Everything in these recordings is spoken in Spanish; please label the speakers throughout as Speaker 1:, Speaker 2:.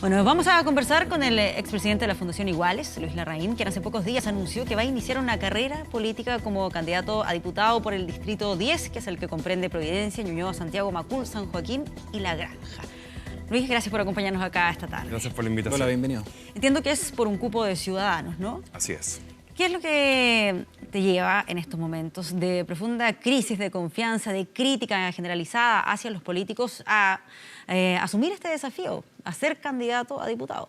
Speaker 1: Bueno, vamos a conversar con el expresidente de la Fundación Iguales, Luis Larraín, quien hace pocos días anunció que va a iniciar una carrera política como candidato a diputado por el Distrito 10, que es el que comprende Providencia, Ñuñoa, Santiago, Macul, San Joaquín y La Granja. Luis, gracias por acompañarnos acá esta tarde.
Speaker 2: Gracias por la invitación.
Speaker 3: Hola, bienvenido.
Speaker 1: Entiendo que es por un cupo de ciudadanos, ¿no?
Speaker 2: Así es.
Speaker 1: ¿Qué es lo que te lleva en estos momentos de profunda crisis de confianza, de crítica generalizada hacia los políticos a asumir este desafío, a ser candidato a diputado?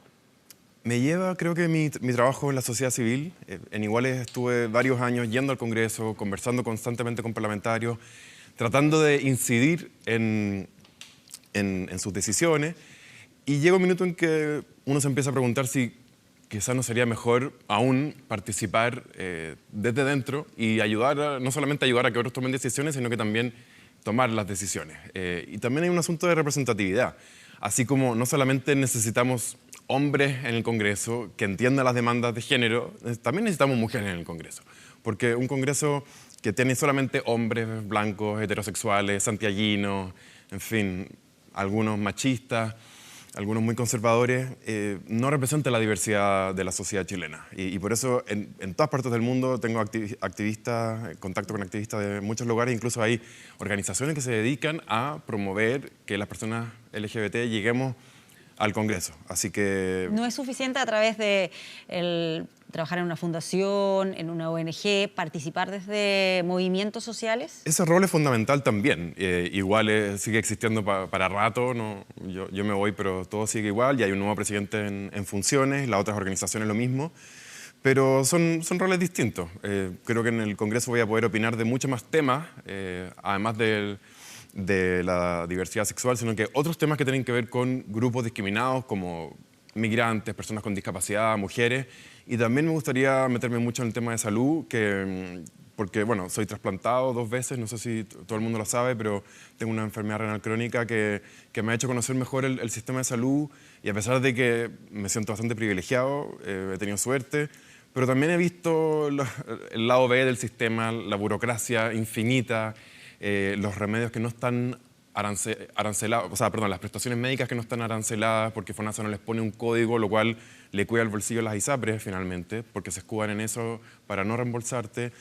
Speaker 2: Me lleva, creo que mi trabajo en la sociedad civil. En Iguales estuve varios años yendo al Congreso, conversando constantemente con parlamentarios, tratando de incidir en sus decisiones. Y llega un minuto en que uno se empieza a preguntar si quizás no sería mejor aún participar desde dentro y ayudar, no solamente ayudar a que otros tomen decisiones, sino que también tomar las decisiones. Y también hay un asunto de representatividad. Así como no solamente necesitamos hombres en el Congreso que entiendan las demandas de género, también necesitamos mujeres en el Congreso. Porque un Congreso que tiene solamente hombres blancos, heterosexuales, santiaguinos, en fin, algunos machistas, algunos muy conservadores, no representa la diversidad de la sociedad chilena. Y por eso en todas partes del mundo tengo activistas, contacto con activistas de muchos lugares, incluso hay organizaciones que se dedican a promover que las personas LGBT lleguemos al Congreso. Así que
Speaker 1: ¿No es suficiente a través de trabajar en una fundación, en una ONG, participar desde movimientos sociales?
Speaker 2: ese rol es fundamental también. Igual sigue existiendo para rato. ¿No? Yo me voy, pero todo sigue igual. Y hay un nuevo presidente en funciones, las otras organizaciones lo mismo. Pero son roles distintos. Creo que en el Congreso voy a poder opinar de muchos más temas, además de la diversidad sexual, sino que otros temas que tienen que ver con grupos discriminados como migrantes, personas con discapacidad, mujeres. Y también me gustaría meterme mucho en el tema de salud, porque bueno, soy trasplantado 2 veces, no sé si todo el mundo lo sabe, pero tengo una enfermedad renal crónica que me ha hecho conocer mejor el sistema de salud, y a pesar de que me siento bastante privilegiado, he tenido suerte, pero también he visto el lado B del sistema, la burocracia infinita, los remedios que no están arancelados, o sea, perdón, las prestaciones médicas que no están aranceladas porque FONASA no les pone un código, lo cual le cuida el bolsillo a las ISAPRES finalmente, porque se escudan en eso para no reembolsarte.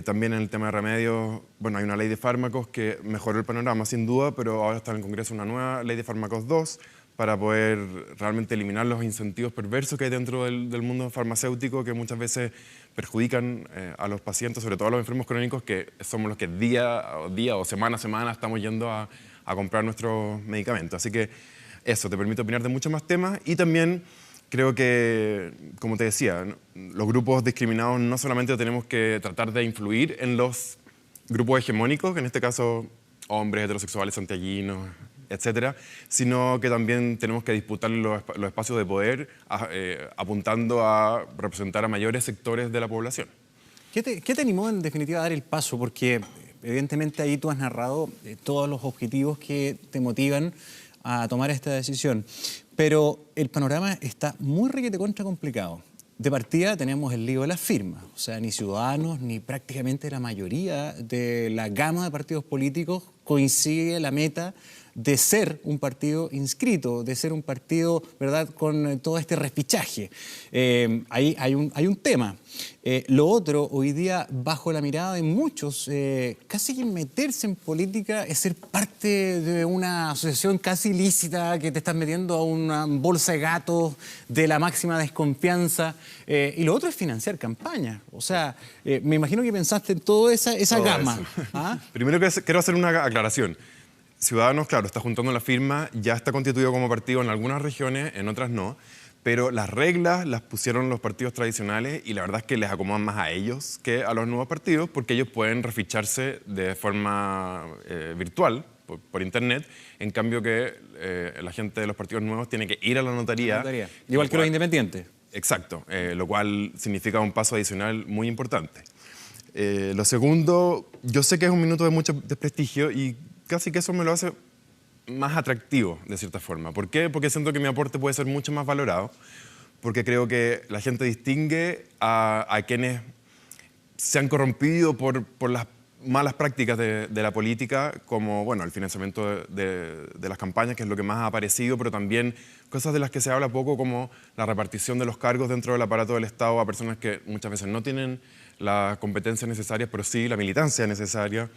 Speaker 2: También en el tema de remedios, bueno, hay una ley de fármacos que mejoró el panorama sin duda, pero ahora está en el Congreso una nueva ley de fármacos 2 para poder realmente eliminar los incentivos perversos que hay dentro del mundo farmacéutico, que muchas veces perjudican a los pacientes, sobre todo a los enfermos crónicos, que somos los que día a día o semana a semana estamos yendo a comprar nuestros medicamentos. Así que eso te permite opinar de muchos más temas. Y también creo que, como te decía, los grupos discriminados no solamente tenemos que tratar de influir en los grupos hegemónicos, que en este caso hombres heterosexuales, santiaguinos, etcétera, sino que también tenemos que disputar los espacios de poder apuntando a representar a mayores sectores de la población.
Speaker 3: ¿Qué te animó en definitiva a dar el paso? Porque evidentemente ahí tú has narrado todos los objetivos que te motivan a tomar esta decisión, pero el panorama está muy requete contra complicado. De partida tenemos el lío de las firmas, o sea, ni Ciudadanos ni prácticamente la mayoría de la gama de partidos políticos coincide la meta de ser un partido inscrito, de ser un partido, ¿verdad?, con todo este respichaje. Ahí hay un tema. Lo otro, hoy día, bajo la mirada de muchos, casi que meterse en política es ser parte de una asociación casi ilícita que te estás metiendo a una bolsa de gatos de la máxima desconfianza. Y lo otro es financiar campañas. O sea, me imagino que pensaste en toda esa gama. ¿Ah?
Speaker 2: Primero quiero hacer una aclaración. Ciudadanos, claro, está juntando la firma, ya está constituido como partido en algunas regiones, en otras no, pero las reglas las pusieron los partidos tradicionales y la verdad es que les acomodan más a ellos que a los nuevos partidos, porque ellos pueden reficharse de forma virtual, por internet, en cambio que la gente de los partidos nuevos tiene que ir a la notaría.
Speaker 3: Igual que los independientes.
Speaker 2: Exacto, lo cual significa un paso adicional muy importante. Lo segundo, yo sé que es un minuto de mucho desprestigio y casi que eso me lo hace más atractivo, de cierta forma. ¿Por qué? Porque siento que mi aporte puede ser mucho más valorado, porque creo que la gente distingue a quienes se han corrompido por las malas prácticas de la política, como bueno, el financiamiento de las campañas, que es lo que más ha aparecido, pero también cosas de las que se habla poco, como la repartición de los cargos dentro del aparato del Estado a personas que muchas veces no tienen las competencias necesarias, pero sí la militancia necesaria.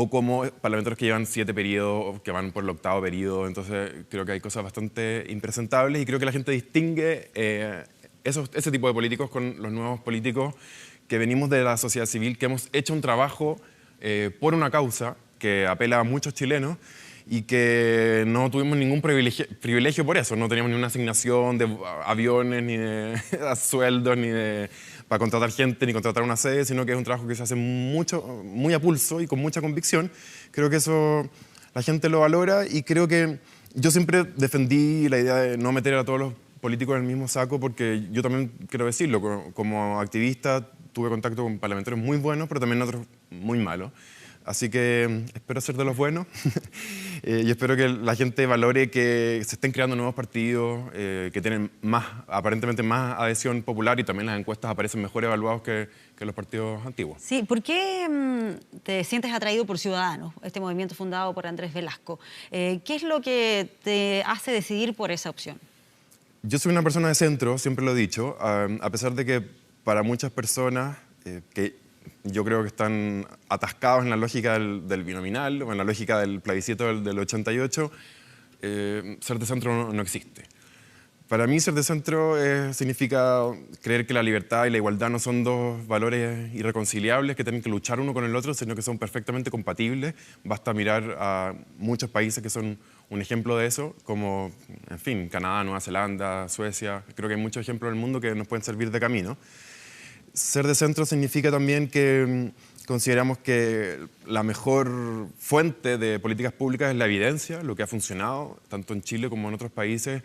Speaker 2: O como parlamentarios que llevan 7 periodos, que van por el 8º periodo. Entonces creo que hay cosas bastante impresentables y creo que la gente distingue ese tipo de políticos con los nuevos políticos que venimos de la sociedad civil, que hemos hecho un trabajo por una causa que apela a muchos chilenos y que no tuvimos ningún privilegio por eso. No teníamos ni una asignación de aviones, ni de sueldos, ni de para contratar gente, ni contratar una sede, sino que es un trabajo que se hace muy a pulso y con mucha convicción. Creo que eso la gente lo valora y creo que yo siempre defendí la idea de no meter a todos los políticos en el mismo saco, porque yo también quiero decirlo, como activista tuve contacto con parlamentarios muy buenos, pero también otros muy malos. Así que espero ser de los buenos y espero que la gente valore que se estén creando nuevos partidos que tienen aparentemente más adhesión popular, y también las encuestas aparecen mejor evaluados que los partidos antiguos.
Speaker 1: Sí, ¿por qué te sientes atraído por Ciudadanos, este movimiento fundado por Andrés Velasco? ¿Qué es lo que te hace decidir por esa opción?
Speaker 2: Yo soy una persona de centro, siempre lo he dicho, a pesar de que para muchas personas que yo creo que están atascados en la lógica del binominal o en la lógica del plebiscito del 88, ser de centro no existe. Para mí ser de centro significa creer que la libertad y la igualdad no son dos valores irreconciliables que tienen que luchar uno con el otro, sino que son perfectamente compatibles. Basta mirar a muchos países que son un ejemplo de eso, como, en fin, Canadá, Nueva Zelanda, Suecia. Creo que hay muchos ejemplos en el mundo que nos pueden servir de camino. Ser de centro significa también que consideramos que la mejor fuente de políticas públicas es la evidencia, lo que ha funcionado, tanto en Chile como en otros países,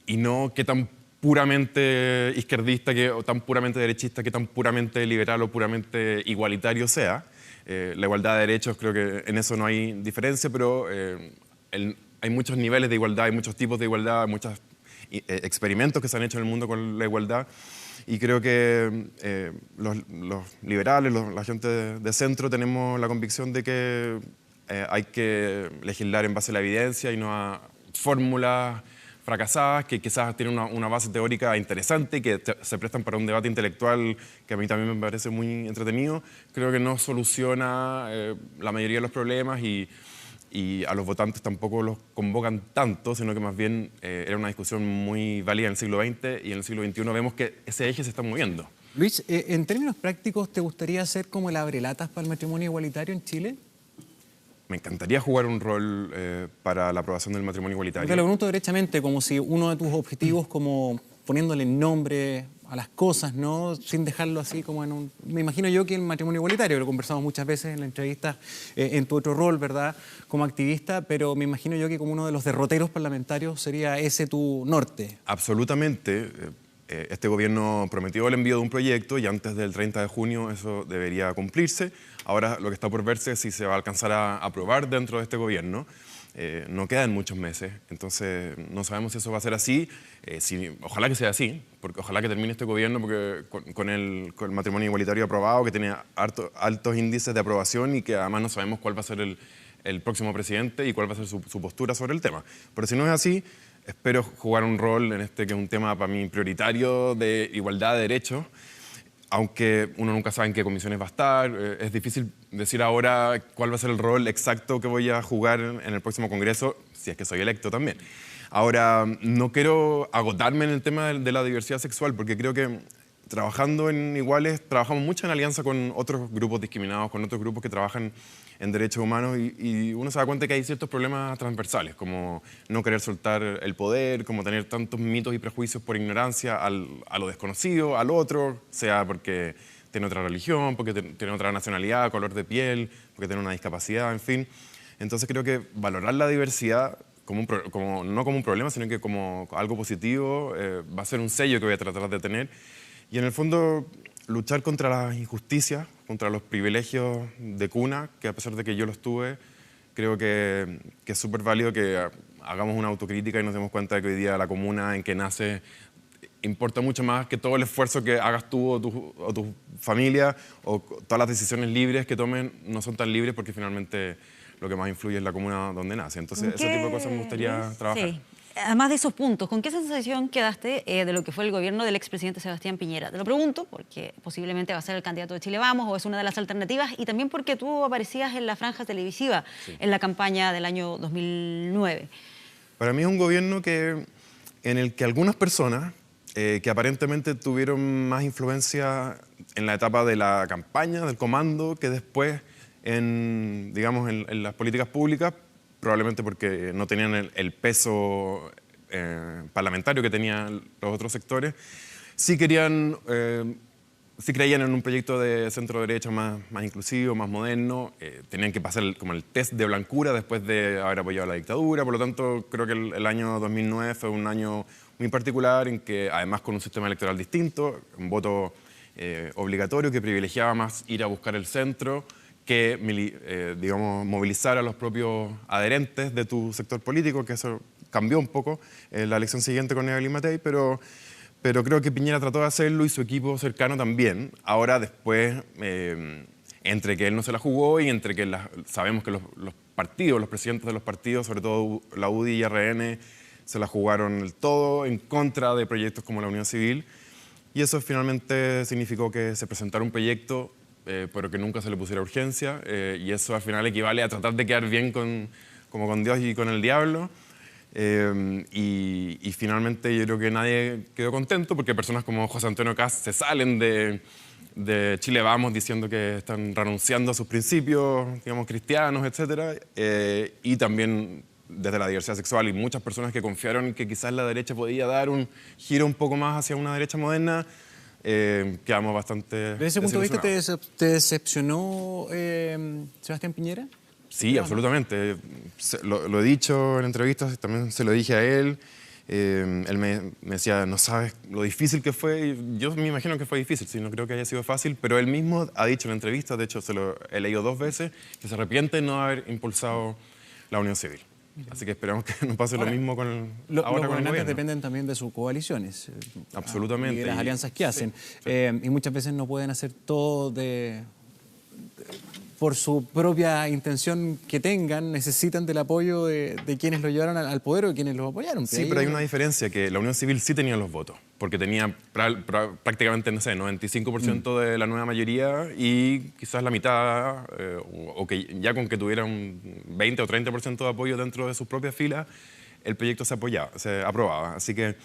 Speaker 2: y no qué tan puramente izquierdista o tan puramente derechista, qué tan puramente liberal o puramente igualitario sea. La igualdad de derechos, creo que en eso no hay diferencia, pero hay muchos niveles de igualdad, hay muchos tipos de igualdad, hay muchos experimentos que se han hecho en el mundo con la igualdad. Y creo que los liberales, la gente de centro, tenemos la convicción de que hay que legislar en base a la evidencia y no a fórmulas fracasadas que quizás tienen una base teórica interesante y que se prestan para un debate intelectual que a mí también me parece muy entretenido. Creo que no soluciona la mayoría de los problemas y a los votantes tampoco los convocan tanto, sino que más bien era una discusión muy válida en el siglo XX, y en el siglo XXI vemos que ese eje se está moviendo.
Speaker 3: Luis, en términos prácticos, ¿te gustaría ser como el abrelatas para el matrimonio igualitario en Chile?
Speaker 2: Me encantaría jugar un rol para la aprobación del matrimonio igualitario.
Speaker 3: Te lo pregunto derechamente, como si uno de tus objetivos, como poniéndole nombre a las cosas, ¿no? Sin dejarlo así como en un... Me imagino yo que el matrimonio igualitario, lo conversamos muchas veces en la entrevista, en tu otro rol, ¿verdad?, como activista, pero me imagino yo que como uno de los derroteros parlamentarios sería ese tu norte.
Speaker 2: Absolutamente. Este gobierno prometió el envío de un proyecto y antes del 30 de junio eso debería cumplirse. Ahora lo que está por verse es si se va a alcanzar a aprobar dentro de este gobierno. No quedan muchos meses, entonces no sabemos si eso va a ser así. Ojalá que sea así, porque ojalá que termine este gobierno, porque con el matrimonio igualitario aprobado, que tiene altos índices de aprobación y que además no sabemos cuál va a ser el próximo presidente y cuál va a ser su postura sobre el tema. Pero si no es así, espero jugar un rol en este, que es un tema para mí prioritario, de igualdad de derechos, aunque uno nunca sabe en qué comisiones va a estar. Es difícil decir ahora cuál va a ser el rol exacto que voy a jugar en el próximo Congreso, si es que soy electo también. Ahora, no quiero agotarme en el tema de la diversidad sexual, porque creo que trabajando en Iguales, trabajamos mucho en alianza con otros grupos discriminados, con otros grupos que trabajan en derechos humanos, y uno se da cuenta que hay ciertos problemas transversales, como no querer soltar el poder, como tener tantos mitos y prejuicios por ignorancia a lo desconocido, al otro, sea porque tiene otra religión, porque tiene otra nacionalidad, color de piel, porque tiene una discapacidad, en fin. Entonces creo que valorar la diversidad no como un problema, sino que como algo positivo, va a ser un sello que voy a tratar de tener. Y en el fondo, luchar contra las injusticias, contra los privilegios de cuna, que a pesar de que yo los tuve, creo que es súper válido que hagamos una autocrítica y nos demos cuenta de que hoy día la comuna en que nace importa mucho más que todo el esfuerzo que hagas tú o tu familia, o todas las decisiones libres que tomen no son tan libres, porque finalmente lo que más influye es la comuna donde nace. Entonces, ese tipo de cosas me gustaría trabajar.
Speaker 1: Sí. Además de esos puntos, ¿con qué sensación quedaste de lo que fue el gobierno del expresidente Sebastián Piñera? Te lo pregunto porque posiblemente va a ser el candidato de Chile Vamos o es una de las alternativas, y también porque tú aparecías en la franja televisiva en la campaña del año 2009.
Speaker 2: Para mí es un gobierno en el que algunas personas que aparentemente tuvieron más influencia en la etapa de la campaña, del comando, que después digamos, en las políticas públicas, probablemente porque no tenían el peso parlamentario que tenían los otros sectores, sí creían en un proyecto de centro-derecha más inclusivo, más moderno. Tenían que pasar como el test de blancura después de haber apoyado la dictadura. Por lo tanto, creo que el año 2009 fue un año muy particular, en que, además, con un sistema electoral distinto, un voto obligatorio que privilegiaba más ir a buscar el centro que digamos, movilizar a los propios adherentes de tu sector político, que eso cambió un poco en la elección siguiente con Evelyn Matei, pero creo que Piñera trató de hacerlo y su equipo cercano también. Ahora, después, entre que él no se la jugó y entre que sabemos que los partidos, los presidentes de los partidos, sobre todo la UDI y RN, se la jugaron el todo en contra de proyectos como la Unión Civil, y eso finalmente significó que se presentara un proyecto pero que nunca se le pusiera urgencia, y eso al final equivale a tratar de quedar bien como con Dios y con el diablo, y finalmente yo creo que nadie quedó contento, porque personas como José Antonio Kast se salen de Chile Vamos diciendo que están renunciando a sus principios, digamos, cristianos, etc. Y también desde la diversidad sexual, y muchas personas que confiaron en que quizás la derecha podía dar un giro un poco más hacia una derecha moderna, quedamos bastante
Speaker 3: ¿Desde ese punto de vista te decepcionó Sebastián Piñera?
Speaker 2: Sí, absolutamente. Lo he dicho en entrevistas, también se lo dije a él. Él me decía, no sabes lo difícil que fue. Y yo me imagino que fue difícil, sí, no creo que haya sido fácil, pero él mismo ha dicho en entrevistas, de hecho se lo he leído 2 veces, que se arrepiente de no haber impulsado la unión civil. Así que esperamos que no pase lo mismo con
Speaker 3: los gobernantes dependen también de sus coaliciones.
Speaker 2: Absolutamente.
Speaker 3: Y de las alianzas que hacen. Sí. Y muchas veces no pueden hacer todo por su propia intención que tengan, necesitan del apoyo de quienes lo llevaron al poder o de quienes los apoyaron.
Speaker 2: Sí, pero hay una diferencia, que la Unión Civil sí tenía los votos, porque tenía prácticamente, no sé, 95% de la nueva mayoría, y quizás la mitad, o que ya con que tuviera un 20 o 30% de apoyo dentro de sus propias filas, el proyecto se aprobaba. Así que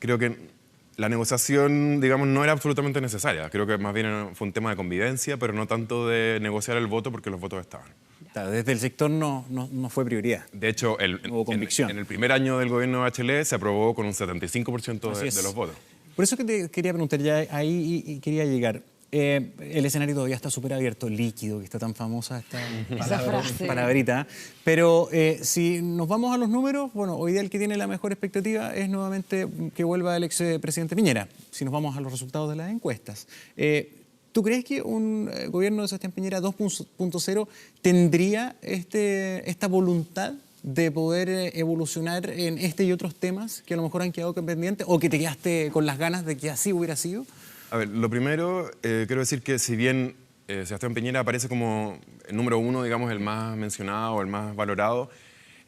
Speaker 2: creo que la negociación, digamos, no era absolutamente necesaria. Creo que más bien fue un tema de convivencia, pero no tanto de negociar el voto, porque los votos estaban.
Speaker 3: Claro, desde el sector no fue prioridad.
Speaker 2: De hecho,
Speaker 3: hubo convicción.
Speaker 2: En el primer año del gobierno de Bachelet se aprobó con un 75% de los votos.
Speaker 3: Por eso que te quería preguntar, ya ahí y quería llegar. El escenario todavía está súper abierto, líquido, que está tan famosa esta palabrita. Pero si nos vamos a los números, bueno, hoy día el que tiene la mejor expectativa es nuevamente que vuelva el expresidente Piñera, si nos vamos a los resultados de las encuestas. ¿Tú crees que un gobierno de Sebastián Piñera 2.0 tendría esta voluntad de poder evolucionar en este y otros temas que a lo mejor han quedado pendientes, o que te quedaste con las ganas de que así hubiera sido?
Speaker 2: A ver, lo primero, quiero decir que si bien Sebastián Piñera aparece como el número 1, digamos, el más mencionado, el más valorado,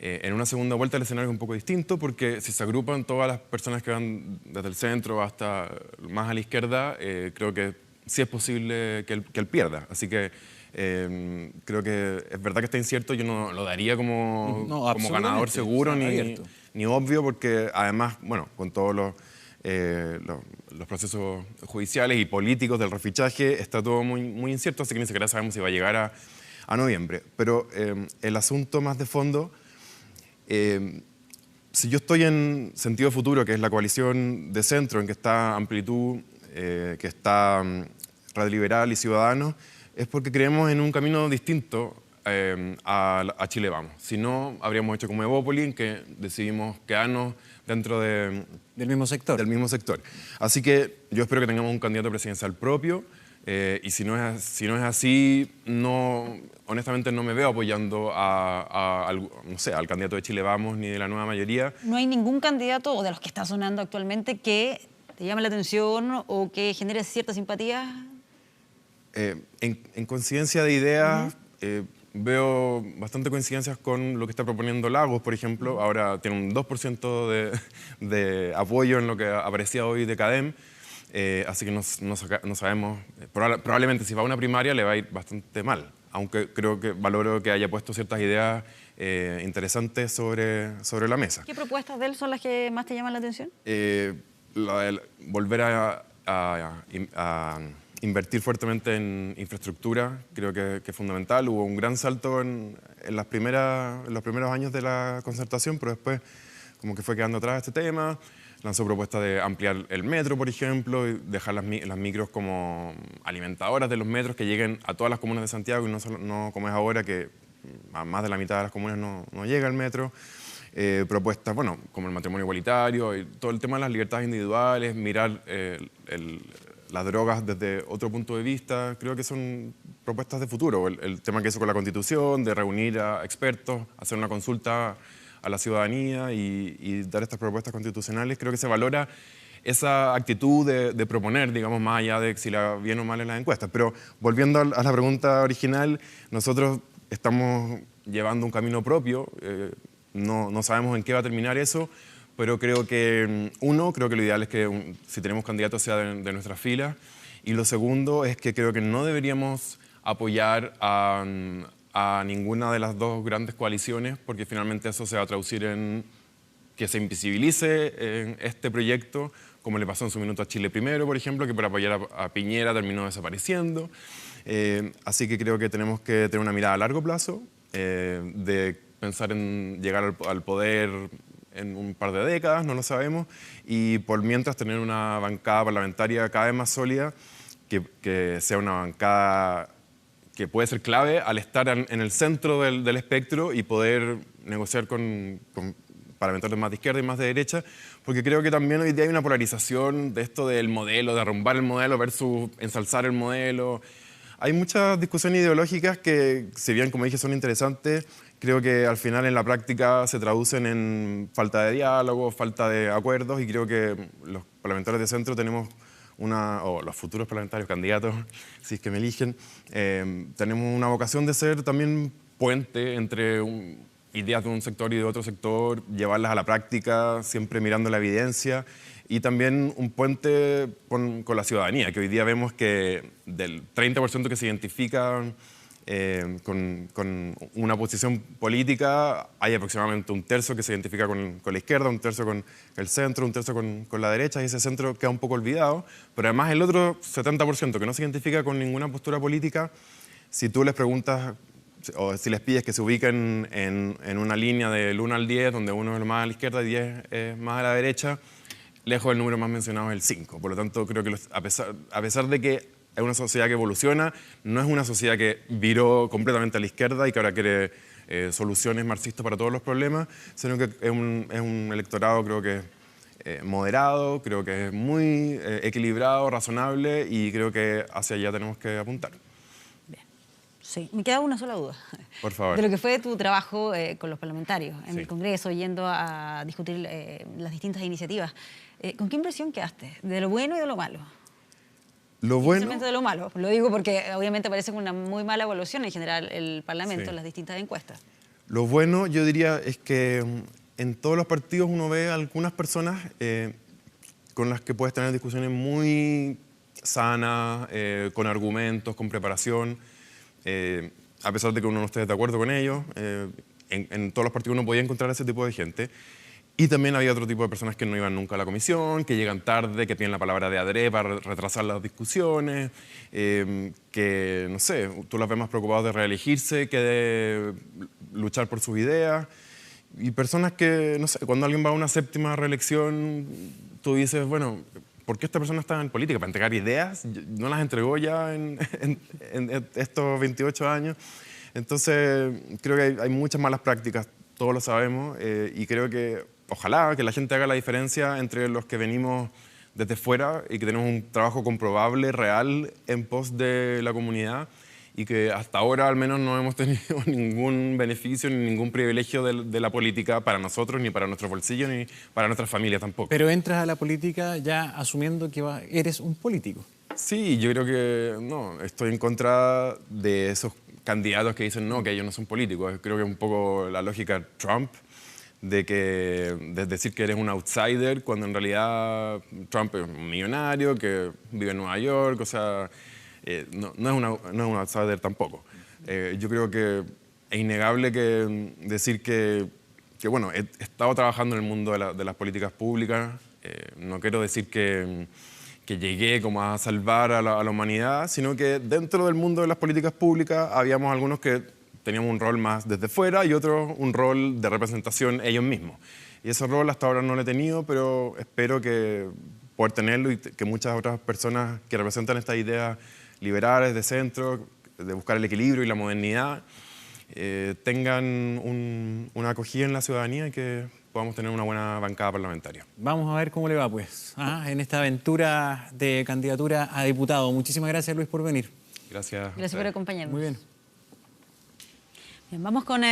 Speaker 2: en una segunda vuelta el escenario es un poco distinto, porque si se agrupan todas las personas que van desde el centro hasta más a la izquierda, creo que sí es posible que él pierda. Así que creo que es verdad que está incierto, yo no lo daría como ganador seguro ni obvio, porque además, bueno, con todos los procesos judiciales y políticos del refichaje está todo muy incierto, así que ni siquiera sabemos si va a llegar a noviembre. Pero el asunto más de fondo, si yo estoy en Sentido Futuro, que es la coalición de centro en que está Amplitud, que está Radio Liberal y Ciudadanos, es porque creemos en un camino distinto a Chile Vamos. Si no, habríamos hecho como Evópoli, en que decidimos quedarnos dentro del mismo sector. Así que yo espero que tengamos un candidato presidencial propio, y si no es así, honestamente no me veo apoyando al candidato de Chile Vamos ni de la nueva mayoría.
Speaker 1: ¿No hay ningún candidato, o de los que está sonando actualmente, que ¿Te llama la atención o que genere cierta simpatía?
Speaker 2: En coincidencia de ideas, veo bastante coincidencias con lo que está proponiendo Lagos, por ejemplo. Ahora tiene un 2% de apoyo en lo que aparecía hoy de CADEM. Así que no sabemos, probablemente si va a una primaria le va a ir bastante mal, aunque creo que valoro que haya puesto ciertas ideas interesantes sobre la mesa.
Speaker 1: ¿Qué propuestas de él son las que más te llaman la atención?
Speaker 2: La de volver a invertir fuertemente en infraestructura, creo que es fundamental. Hubo un gran salto en los primeros años de la concertación, pero después como que fue quedando atrás este tema. Lanzó propuestas de ampliar el metro, por ejemplo, y dejar las micros como alimentadoras de los metros que lleguen a todas las comunas de Santiago y no como es ahora, que a más de la mitad de las comunas no llega el metro. Propuestas, bueno, como el matrimonio igualitario y todo el tema de las libertades individuales, mirar las drogas desde otro punto de vista. Creo que son propuestas de futuro. El tema que hizo con la Constitución, de reunir a expertos, hacer una consulta a la ciudadanía y dar estas propuestas constitucionales, creo que se valora esa actitud de proponer, digamos, más allá de si le va bien o mal en las encuestas. Pero volviendo a la pregunta original, nosotros estamos llevando un camino propio, no sabemos en qué va a terminar eso, pero creo que, creo que lo ideal es que si tenemos candidatos sea de nuestras filas, y lo segundo es que creo que no deberíamos apoyar a ninguna de las dos grandes coaliciones, porque finalmente eso se va a traducir en que se invisibilice en este proyecto, como le pasó en su minuto a Chile Primero, por ejemplo, que por apoyar a Piñera terminó desapareciendo. Así que creo que tenemos que tener una mirada a largo plazo, de pensar en llegar al poder en un par de décadas, no lo sabemos, y por mientras tener una bancada parlamentaria cada vez más sólida, que sea una bancada que puede ser clave al estar en el centro del espectro y poder negociar con parlamentarios más de izquierda y más de derecha, porque creo que también hoy día hay una polarización de esto del modelo, de arrumbar el modelo versus ensalzar el modelo. Hay muchas discusiones ideológicas que, si bien, como dije, son interesantes, creo que al final en la práctica se traducen en falta de diálogo, falta de acuerdos, y creo que los parlamentarios de centro tenemos o los futuros parlamentarios candidatos, si es que me eligen, tenemos una vocación de ser también puente entre ideas de un sector y de otro sector, llevarlas a la práctica, siempre mirando la evidencia, y también un puente con la ciudadanía, que hoy día vemos que del 30% que se identifica con una posición política, hay aproximadamente un tercio que se identifica con la izquierda, un tercio con el centro, un tercio con la derecha, y ese centro queda un poco olvidado. Pero además el otro 70% que no se identifica con ninguna postura política, si tú les preguntas o si les pides que se ubiquen en una línea del 1 al 10, donde 1 es lo más a la izquierda y 10 es más a la derecha, lejos del número más mencionado es el 5. Por lo tanto, creo que a pesar de que es una sociedad que evoluciona, no es una sociedad que viró completamente a la izquierda y que ahora quiere soluciones marxistas para todos los problemas, sino que es un electorado, creo que moderado, creo que es muy equilibrado, razonable, y creo que hacia allá tenemos que apuntar.
Speaker 1: Bien. Sí, me queda una sola duda.
Speaker 2: Por favor.
Speaker 1: De lo que fue tu trabajo con los parlamentarios en
Speaker 2: Sí.
Speaker 1: el Congreso, yendo a discutir las distintas iniciativas. ¿Con qué impresión quedaste? ¿De lo bueno y de lo malo?
Speaker 2: Lo bueno,
Speaker 1: Especialmente de lo malo. Lo digo porque obviamente parece una muy mala evaluación en general el Parlamento
Speaker 2: Sí.
Speaker 1: en las distintas encuestas.
Speaker 2: lo bueno, yo diría, es que en todos los partidos uno ve a algunas personas con las que puedes tener discusiones muy sanas, con argumentos, con preparación, a pesar de que uno no esté de acuerdo con ellos. En todos los partidos uno podía encontrar ese tipo de gente. Y también había otro tipo de personas que no iban nunca a la comisión, que llegan tarde, que tienen la palabra de adrede para retrasar las discusiones, que, no sé, tú las ves más preocupadas de reelegirse que de luchar por sus ideas. Y personas que, no sé, cuando alguien va a una séptima reelección, tú dices, bueno, ¿por qué esta persona está en política? ¿Para entregar ideas? ¿No las entregó ya en estos 28 años? Entonces, creo que hay muchas malas prácticas, todos lo sabemos, y creo que ojalá que la gente haga la diferencia entre los que venimos desde fuera y que tenemos un trabajo comprobable, real, en pos de la comunidad, y que hasta ahora al menos no hemos tenido ningún beneficio ni ningún privilegio de la política para nosotros, ni para nuestros bolsillos, ni para nuestras familias tampoco.
Speaker 3: Pero entras a la política ya asumiendo que eres un político.
Speaker 2: Sí, yo creo que no, estoy en contra de esos candidatos que dicen no, que ellos no son políticos. Creo que es un poco la lógica de Trump, de decir que eres un outsider, cuando en realidad Trump es un millonario que vive en Nueva York, o sea, no es un outsider tampoco. Yo creo que es innegable que decir que bueno, he estado trabajando en el mundo de las políticas públicas, no quiero decir que llegué como a salvar a la humanidad, sino que dentro del mundo de las políticas públicas habíamos algunos que teníamos un rol más desde fuera y otros un rol de representación ellos mismos. Y ese rol hasta ahora no lo he tenido, pero espero que poder tenerlo y que muchas otras personas que representan estas ideas liberales, de centro, de buscar el equilibrio y la modernidad, tengan una acogida en la ciudadanía y que podamos tener una buena bancada parlamentaria.
Speaker 3: Vamos a ver cómo le va, pues, en esta aventura de candidatura a diputado. Muchísimas gracias, Luis, por venir.
Speaker 2: Gracias.
Speaker 1: Gracias por acompañarnos.
Speaker 3: Muy bien.
Speaker 1: Bien, vamos con